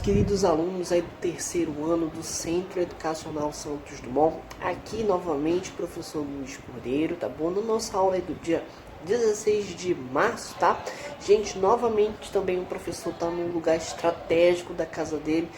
queridos alunos aí do terceiro ano do Centro Educacional Santos Dumont. Aqui novamente o professor Luiz Cordeiro, tá bom? Na nossa aula aí do dia 16 de março, tá? Gente, novamente também o professor tá num lugar estratégico da casa dele.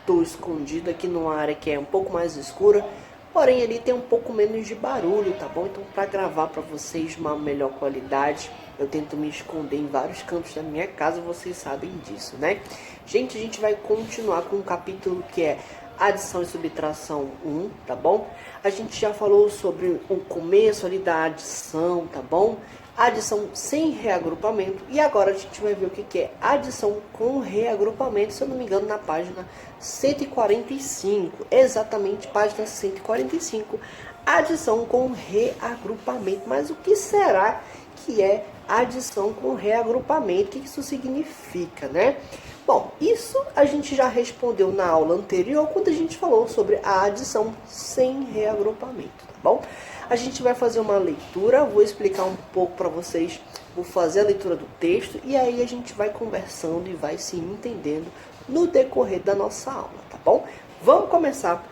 Tô escondido aqui numa área que é um pouco mais escura, porém ali tem um pouco menos de barulho, tá bom? Então para gravar para vocês uma melhor qualidade, eu tento me esconder em vários cantos da minha casa, vocês sabem disso, né? Gente, a gente vai continuar com um capítulo que é adição e subtração 1, tá bom? A gente já falou sobre o começo ali da adição, tá bom? Adição sem reagrupamento. E agora a gente vai ver o que é adição com reagrupamento, se eu não me engano, na página 145. Exatamente, página 145. Adição com reagrupamento. Mas o que será que é adição com reagrupamento? O que isso significa, né? Bom, isso a gente já respondeu na aula anterior, quando a gente falou sobre a adição sem reagrupamento, tá bom? A gente vai fazer uma leitura, vou explicar um pouco para vocês, vou fazer a leitura do texto e aí a gente vai conversando e vai se entendendo no decorrer da nossa aula, tá bom? Vamos começar.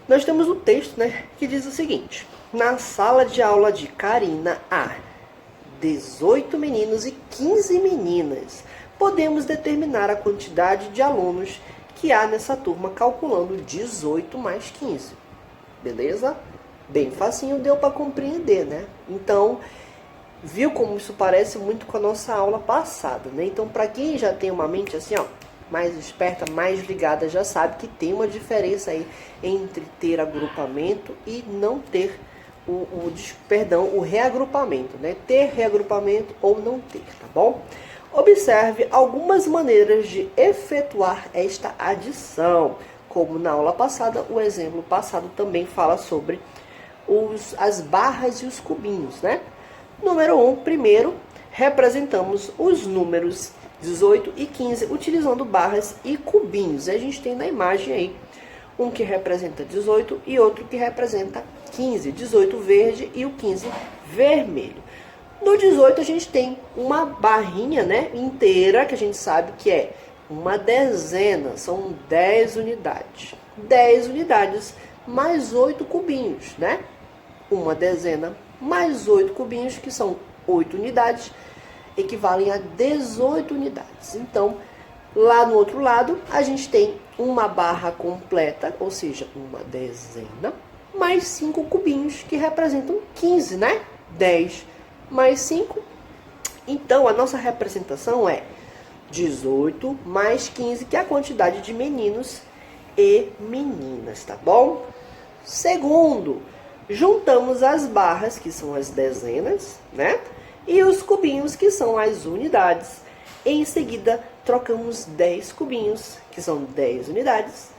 Nós temos o texto, né, que diz o seguinte: na sala de aula de Karina há 18 meninos e 15 meninas. Podemos determinar a quantidade de alunos que há nessa turma calculando 18 mais 15. Beleza? Bem facinho, deu para compreender, né? Então, viu como isso parece muito com a nossa aula passada, né? Então, para quem já tem uma mente assim, ó, mais esperta, mais ligada, já sabe que tem uma diferença aí entre ter agrupamento e não ter o reagrupamento, né? Ter reagrupamento ou não ter, tá bom? Observe algumas maneiras de efetuar esta adição. Como na aula passada, o exemplo passado também fala sobre as barras e os cubinhos, né? Número 1, primeiro, representamos os números 18 e 15 utilizando barras e cubinhos. E a gente tem na imagem aí um que representa 18 e outro que representa 15. 18 verde e o 15 vermelho. No 18 a gente tem uma barrinha, né, inteira, que a gente sabe que é uma dezena, são 10 unidades. 10 unidades mais 8 cubinhos, né? Uma dezena mais 8 cubinhos, que são 8 unidades, equivalem a 18 unidades. Então, lá no outro lado, a gente tem uma barra completa, ou seja, uma dezena, mais 5 cubinhos, que representam 15, né? 10 mais 5. Então, a nossa representação é 18 mais 15, que é a quantidade de meninos e meninas, tá bom? Segundo, juntamos as barras, que são as dezenas, né? E os cubinhos, que são as unidades. Em seguida, trocamos 10 cubinhos, que são 10 unidades,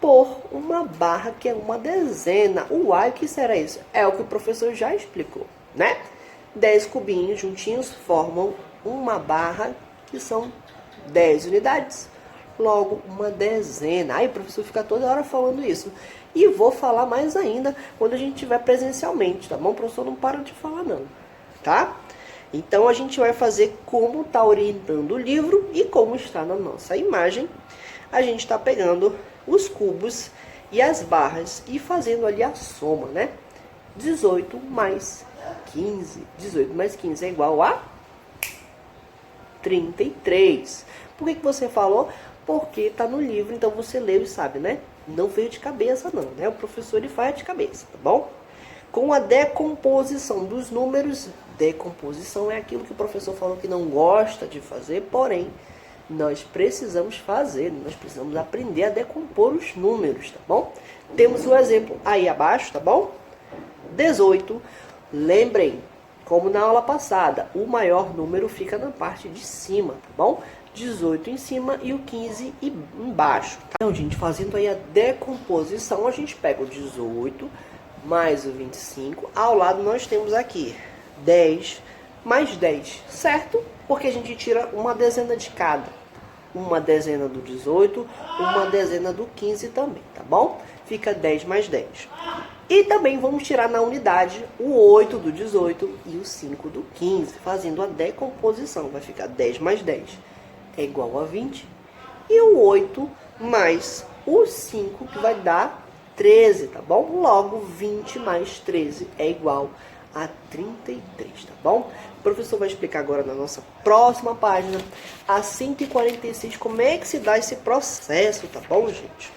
por uma barra, que é uma dezena. Uai, o que será isso? É o que o professor já explicou, né? 10 cubinhos juntinhos formam uma barra, que são 10 unidades. Logo, uma dezena. Aí o professor fica toda hora falando isso. E vou falar mais ainda quando a gente estiver presencialmente, tá bom? O professor não para de falar não, tá? Então a gente vai fazer como está orientando o livro e como está na nossa imagem. A gente está pegando os cubos e as barras e fazendo ali a soma, né? 18 mais 15. 18 mais 15 é igual a 33. Por que você falou? Porque está no livro, então você leu e sabe, né? Não veio de cabeça não, né? O professor ele faz de cabeça, tá bom? Com a decomposição dos números, decomposição é aquilo que o professor falou que não gosta de fazer, porém, nós precisamos fazer, nós precisamos aprender a decompor os números, tá bom? Temos o exemplo aí abaixo, tá bom? 18, lembrem, como na aula passada, o maior número fica na parte de cima, tá bom? 18 em cima e o 15 embaixo. Tá? Então, gente, fazendo aí a decomposição, a gente pega o 18 mais o 25. Ao lado nós temos aqui 10 mais 10, certo? Porque a gente tira uma dezena de cada. Uma dezena do 18, uma dezena do 15 também, tá bom? Fica 10 mais 10. E também vamos tirar na unidade o 8 do 18 e o 5 do 15, fazendo a decomposição. Vai ficar 10 mais 10 é igual a 20. E o 8 mais o 5, que vai dar 13, tá bom? Logo, 20 mais 13 é igual a 33, tá bom? O professor vai explicar agora na nossa próxima página, a 146, como é que se dá esse processo, tá bom, gente?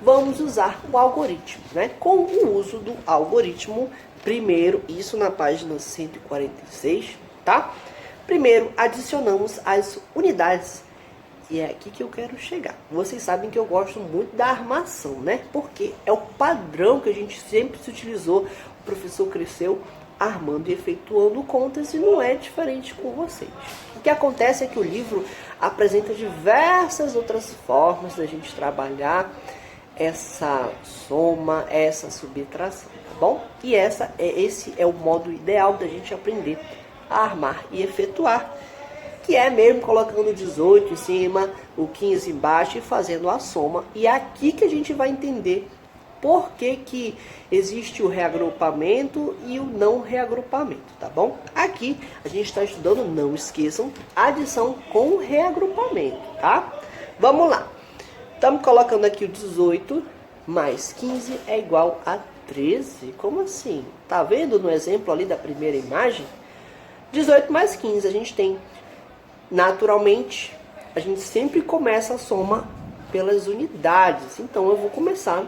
Vamos usar o algoritmo, né? Com o uso do algoritmo, primeiro, isso na página 146, tá? Primeiro, adicionamos as unidades. E é aqui que eu quero chegar. Vocês sabem que eu gosto muito da armação, né? Porque é o padrão que a gente sempre se utilizou. O professor cresceu armando e efetuando contas e não é diferente com vocês. O que acontece é que o livro apresenta diversas outras formas da gente trabalhar essa soma, essa subtração, tá bom? E esse é o modo ideal da gente aprender a armar e efetuar, que é mesmo colocando o 18 em cima, o 15 embaixo e fazendo a soma. E é aqui que a gente vai entender por que existe o reagrupamento e o não reagrupamento, tá bom? Aqui a gente está estudando, não esqueçam, adição com reagrupamento, tá? Vamos lá. Estamos colocando aqui o 18 mais 15 é igual a 13. Como assim? Tá vendo no exemplo ali da primeira imagem? 18 mais 15, a gente tem, naturalmente, a gente sempre começa a soma pelas unidades. Então, eu vou começar,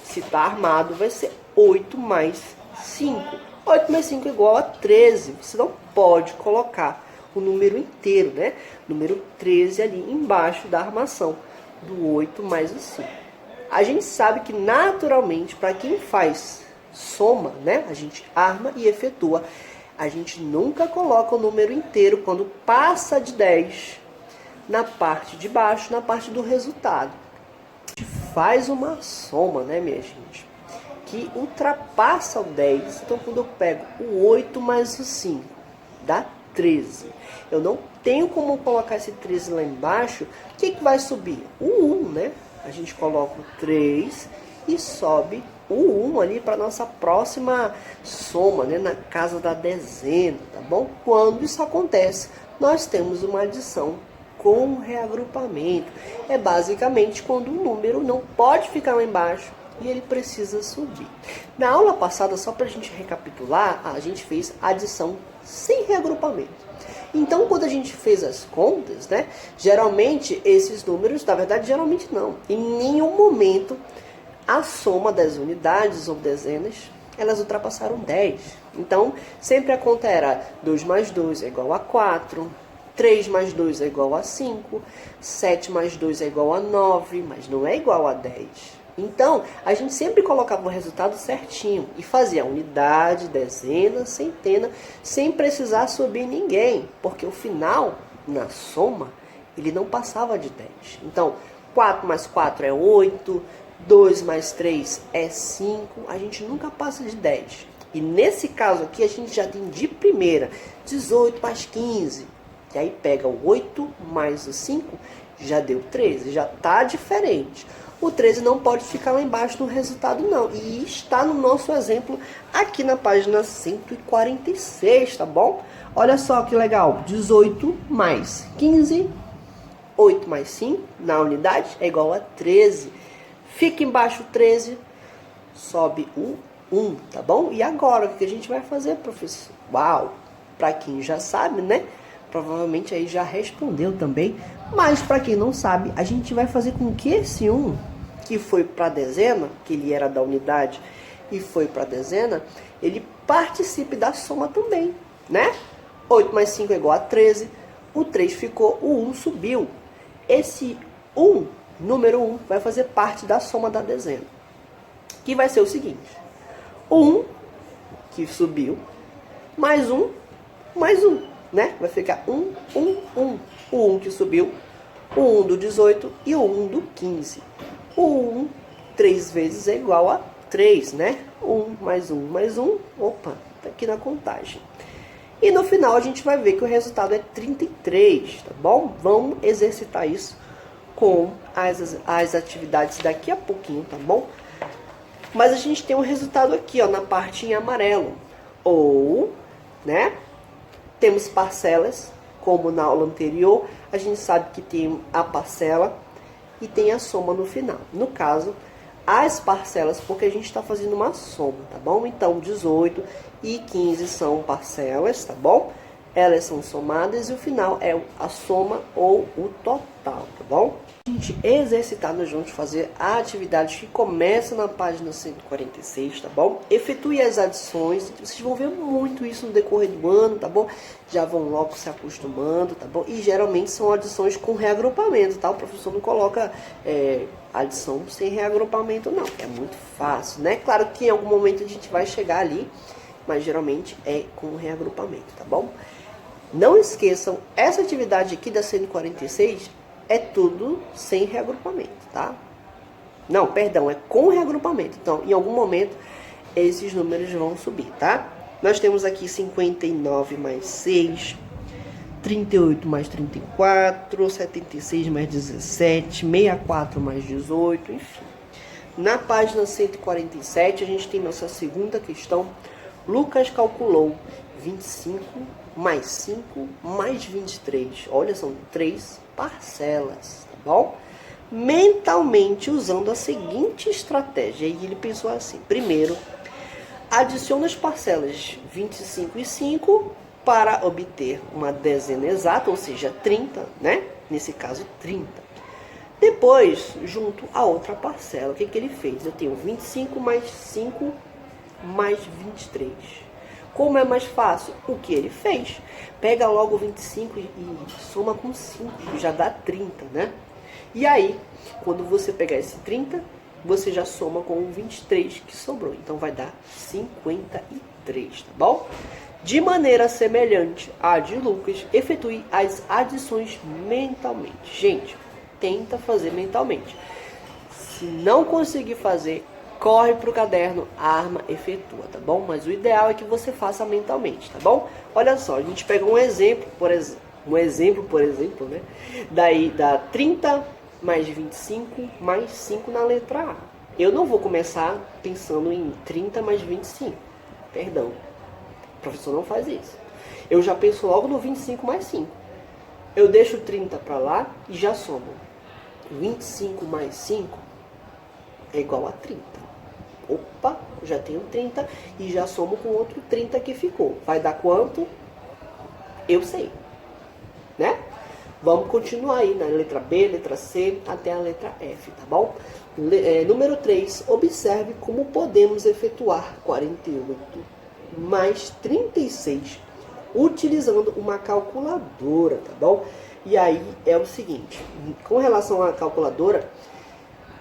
se está armado, vai ser 8 mais 5. 8 mais 5 é igual a 13. Você não pode colocar o número inteiro, né? Número 13 ali embaixo da armação do 8 mais o 5. A gente sabe que, naturalmente, para quem faz soma, né? A gente arma e efetua. A gente nunca coloca o número inteiro quando passa de 10 na parte de baixo, na parte do resultado. A gente faz uma soma, né, minha gente, que ultrapassa o 10. Então, quando eu pego o 8 mais o 5, dá 13. Eu não tenho como colocar esse 13 lá embaixo. O que vai subir? O 1, né? A gente coloca o 3 e sobe o 1 ali para nossa próxima soma, né? Na casa da dezena, tá bom? Quando isso acontece, nós temos uma adição com reagrupamento. É basicamente quando um número não pode ficar lá embaixo e ele precisa subir. Na aula passada, só para a gente recapitular, a gente fez adição sem reagrupamento. Então, quando a gente fez as contas, né, geralmente esses números, na verdade, geralmente não, em nenhum momento a soma das unidades ou dezenas, elas ultrapassaram 10. Então, sempre a conta era 2 mais 2 é igual a 4, 3 mais 2 é igual a 5, 7 mais 2 é igual a 9, mas não é igual a 10. Então, a gente sempre colocava o resultado certinho e fazia unidade, dezena, centena, sem precisar subir ninguém, porque o final, na soma, ele não passava de 10. Então, 4 mais 4 é 8, 2 mais 3 é 5, a gente nunca passa de 10. E nesse caso aqui, a gente já tem de primeira 18 mais 15, e aí pega o 8 mais o 5, já deu 13, já está diferente. O 13 não pode ficar lá embaixo no resultado, não. E está no nosso exemplo aqui na página 146, tá bom? Olha só que legal. 18 mais 15, 8 mais 5, na unidade, é igual a 13. Fica embaixo o 13, sobe o 1, tá bom? E agora, o que a gente vai fazer, professor? Uau! Para quem já sabe, né? Provavelmente aí já respondeu também. Mas para quem não sabe, a gente vai fazer com que esse 1, que foi para a dezena, que ele era da unidade e foi para a dezena, ele participe da soma também, né? 8 mais 5 é igual a 13, o 3 ficou, o 1 subiu. Esse 1, número 1, vai fazer parte da soma da dezena, que vai ser o seguinte: 1, que subiu, mais 1, mais 1, né? Vai ficar 1, 1, 1. O 1 que subiu, o 1 do 18 e o 1 do 15. O 1, 3 vezes é igual a 3, né? 1 mais 1 mais 1, opa, tá aqui na contagem. E no final a gente vai ver que o resultado é 33, tá bom? Vamos exercitar isso com as atividades daqui a pouquinho, tá bom? Mas a gente tem um resultado aqui, ó, na parte em amarelo. Ou, né? Temos parcelas, como na aula anterior, a gente sabe que tem a parcela e tem a soma no final. No caso, as parcelas, porque a gente está fazendo uma soma, tá bom? Então, 18 e 15 são parcelas, tá bom? Elas são somadas e o final é a soma ou o total, tá bom? A gente exercitado juntos, fazer a atividade que começa na página 146, tá bom? Efetue as adições, vocês vão ver muito isso no decorrer do ano, tá bom? Já vão logo se acostumando, tá bom? E geralmente são adições com reagrupamento, tá? O professor não coloca adição sem reagrupamento, não. É muito fácil, né? Claro que em algum momento a gente vai chegar ali, mas geralmente é com reagrupamento, tá bom? Não esqueçam, essa atividade aqui da 146 é tudo sem reagrupamento, tá? Não, perdão, é com reagrupamento. Então, em algum momento, esses números vão subir, tá? Nós temos aqui 59 mais 6, 38 mais 34, 76 mais 17, 64 mais 18, enfim. Na página 147, a gente tem nossa segunda questão. Lucas calculou 25 mais 5 mais 23. Olha, são 3 parcelas, tá bom? Mentalmente, usando a seguinte estratégia. E ele pensou assim: primeiro, adiciona as parcelas 25 e 5 para obter uma dezena exata, ou seja, 30, né? Nesse caso, 30. Depois, junto a outra parcela, o que ele fez? Eu tenho 25 mais 5 mais 23. Como é mais fácil? O que ele fez? Pega logo 25 e soma com 5, já dá 30, né? E aí, quando você pegar esse 30, você já soma com o 23 que sobrou. Então, vai dar 53, tá bom? De maneira semelhante à de Lucas, efetue as adições mentalmente. Gente, tenta fazer mentalmente. Se não conseguir fazer, corre para o caderno, arma, efetua, tá bom? Mas o ideal é que você faça mentalmente, tá bom? Olha só, a gente pega um exemplo, por exemplo, né? Daí dá 30 mais 25 mais 5 na letra A. Eu não vou começar pensando em 30 mais 25. Perdão. O professor não faz isso. Eu já penso logo no 25 mais 5. Eu deixo 30 para lá e já somo. 25 mais 5 é igual a 30. Opa, já tenho 30 e já somo com outro 30 que ficou. Vai dar quanto? Eu sei, né? Vamos continuar aí na letra B, letra C, até a letra F, tá bom? Número 3, observe como podemos efetuar 48 mais 36 utilizando uma calculadora, tá bom? E aí é o seguinte, com relação à calculadora,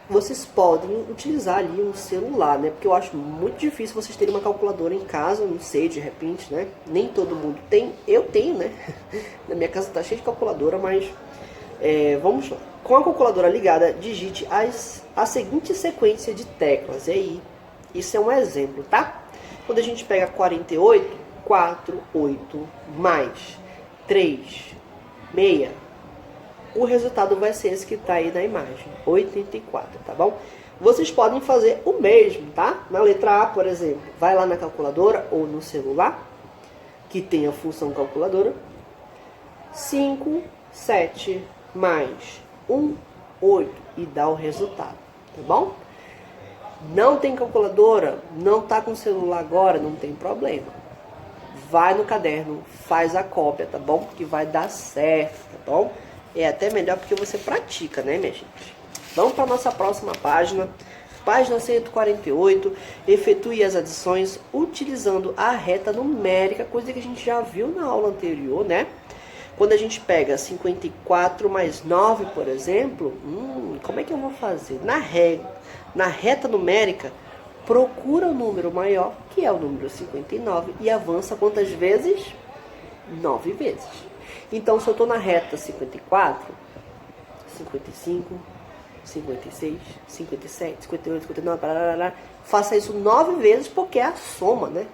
vocês podem utilizar ali um celular, né? Porque eu acho muito difícil vocês terem uma calculadora em casa, não sei, de repente, né? Nem todo mundo tem. Eu tenho, né? Na minha casa tá cheio de calculadora, mas vamos lá. Com a calculadora ligada, digite a seguinte sequência de teclas. E aí, isso é um exemplo, tá? Quando a gente pega 48, 4, 8, mais 3, 6... o resultado vai ser esse que está aí na imagem, 84, tá bom? Vocês podem fazer o mesmo, tá? Na letra A, por exemplo, vai lá na calculadora ou no celular, que tem a função calculadora. 5, 7, mais 1, 8, e dá o resultado, tá bom? Não tem calculadora, não tá com celular agora, não tem problema. Vai no caderno, faz a cópia, tá bom? Que vai dar certo, tá bom? É até melhor porque você pratica, né, minha gente? Vamos para a nossa próxima página. Página 148. Efetue as adições utilizando a reta numérica, coisa que a gente já viu na aula anterior, né? Quando a gente pega 54 mais 9, por exemplo, como é que eu vou fazer? Na reta numérica, procura o número maior, que é o número 59, e avança quantas vezes? 9 vezes. Então, se eu estou na reta 54, 55, 56, 57, 58, 59, parará, faça isso 9 vezes, porque é a soma, né?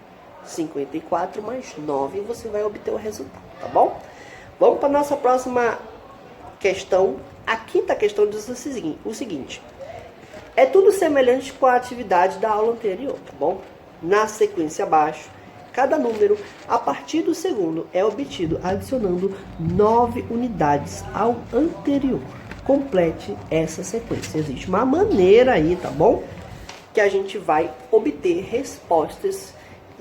54 mais 9, e você vai obter o resultado, tá bom? Vamos para a nossa próxima questão. A quinta questão diz o seguinte. É tudo semelhante com a atividade da aula anterior, tá bom? Na sequência abaixo, cada número, a partir do segundo, é obtido adicionando 9 unidades ao anterior. complete essa sequência. Existe uma maneira aí, tá bom? Que a gente vai obter respostas,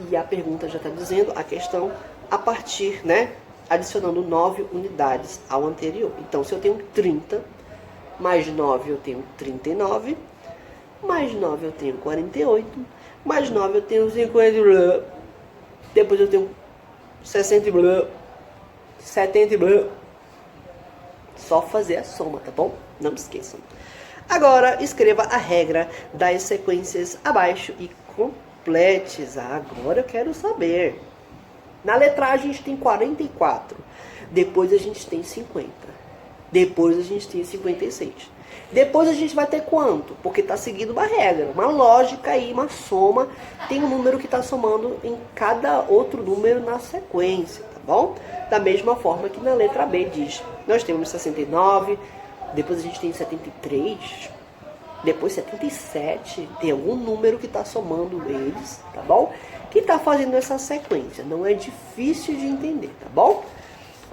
e a pergunta já está dizendo, a questão, a partir, né, adicionando 9 unidades ao anterior. Então, se eu tenho 30, mais 9 eu tenho 39, mais 9 eu tenho 48, mais 9 eu tenho 50, depois eu tenho 60, 70, só fazer a soma, tá bom? Não esqueçam. Agora, escreva a regra das sequências abaixo e complete. Agora eu quero saber. Na letra A a gente tem 44. Depois a gente tem 50. Depois a gente tem 56. Depois a gente vai ter quanto? Porque está seguindo uma regra, uma lógica aí, uma soma. Tem um número que está somando em cada outro número na sequência, tá bom? Da mesma forma que na letra B diz. Nós temos 69, depois a gente tem 73, depois 77. Tem algum número que está somando eles, tá bom? Que está fazendo essa sequência. Não é difícil de entender, tá bom?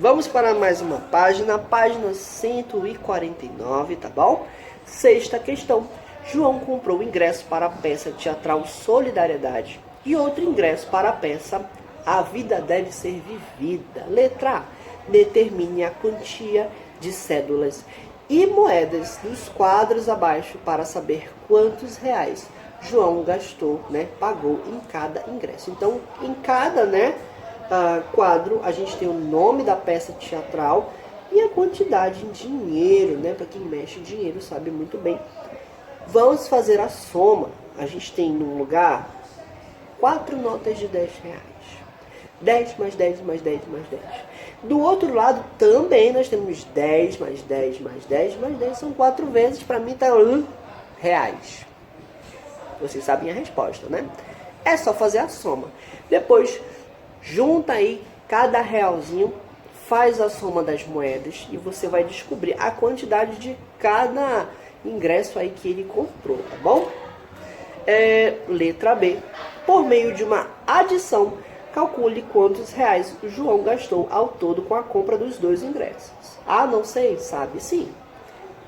Vamos para mais uma página, página 149, tá bom? Sexta questão. João comprou o ingresso para a peça teatral Solidariedade e outro ingresso para a peça A Vida Deve Ser Vivida. Letra A. Determine a quantia de cédulas e moedas dos quadros abaixo para saber quantos reais João gastou, né, pagou em cada ingresso. Então, em cada, quadro, a gente tem o nome da peça teatral e a quantidade em dinheiro, né? Para quem mexe dinheiro sabe muito bem. Vamos fazer a soma. A gente tem num lugar 4 notas de 10 reais. 10 mais 10 mais 10 mais 10. Do outro lado também nós temos 10 mais 10 mais 10 mais 10. São 4 vezes, para mim tá reais. Vocês sabem a resposta, né? É só fazer a soma. Depois, junta aí cada realzinho, faz a soma das moedas e você vai descobrir a quantidade de cada ingresso aí que ele comprou, tá bom? Letra B. Por meio de uma adição, calcule quantos reais o João gastou ao todo com a compra dos 2 ingressos. Ah, não sei, sabe sim.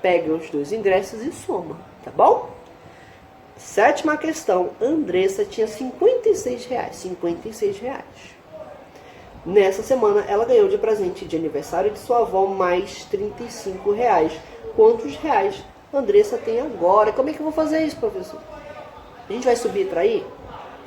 Pega os 2 ingressos e soma, tá bom? Sétima questão. Andressa tinha 56 reais. 56 reais. Nessa semana, ela ganhou de presente de aniversário de sua avó mais 35 reais. Quantos reais Andressa tem agora? Como é que eu vou fazer isso, professor? A gente vai subtrair?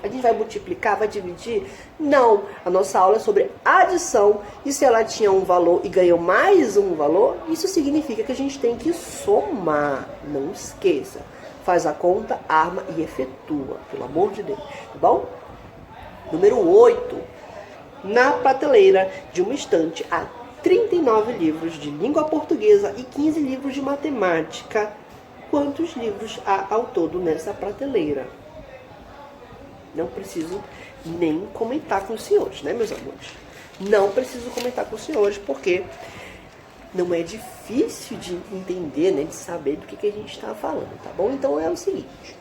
A gente vai multiplicar? Vai dividir? Não. A nossa aula é sobre adição. E se ela tinha um valor e ganhou mais um valor, isso significa que a gente tem que somar. Não esqueça. Faz a conta, arma e efetua. Pelo amor de Deus. Tá bom? Número 8. Na prateleira de uma estante há 39 livros de língua portuguesa e 15 livros de matemática. Quantos livros há ao todo nessa prateleira? Não preciso nem comentar com os senhores, né, meus amores? Não preciso comentar com os senhores, porque não é difícil de entender, né, de saber do que a gente está falando, tá bom? Então é o seguinte,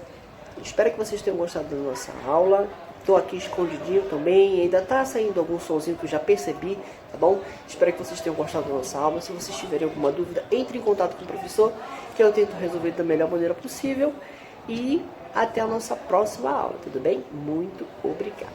espero que vocês tenham gostado da nossa aula. Estou aqui escondidinho também, ainda está saindo algum sonzinho que eu já percebi, tá bom? Espero que vocês tenham gostado da nossa aula. Se vocês tiverem alguma dúvida, entre em contato com o professor, que eu tento resolver da melhor maneira possível. E até a nossa próxima aula, tudo bem? Muito obrigada.